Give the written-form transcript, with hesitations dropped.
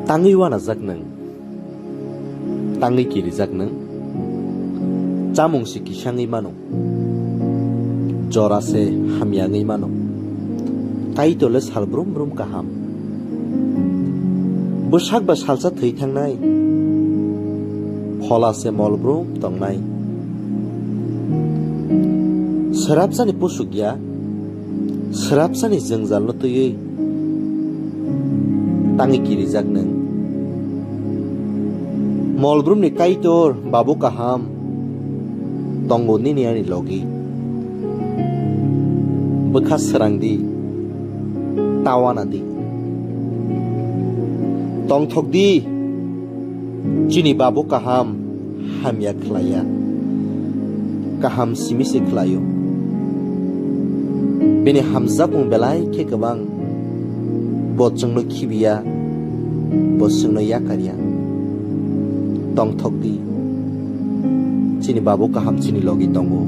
Tangi wana jak nang, tangi kiri jak nang, chamung si kisangi mano, jora se hamyangi mano, kai tole sal brum brum kaham, bosak ba salsa thei thangnai, phola se mol brum tongnai, serapsani pusugya, serapsani jenggal no tuyui, tangi kiri jak nang, molbrum ni kaitor babu kaham tongo nini ani logi bekas serang di tawana di tong thok di jini babu kaham hamya khlaya kaham simisi khlayo bini hamzapung belai ke kebang botjong no khibiya bosung no yakarya tong thok di chini babu kaham chini logi tongo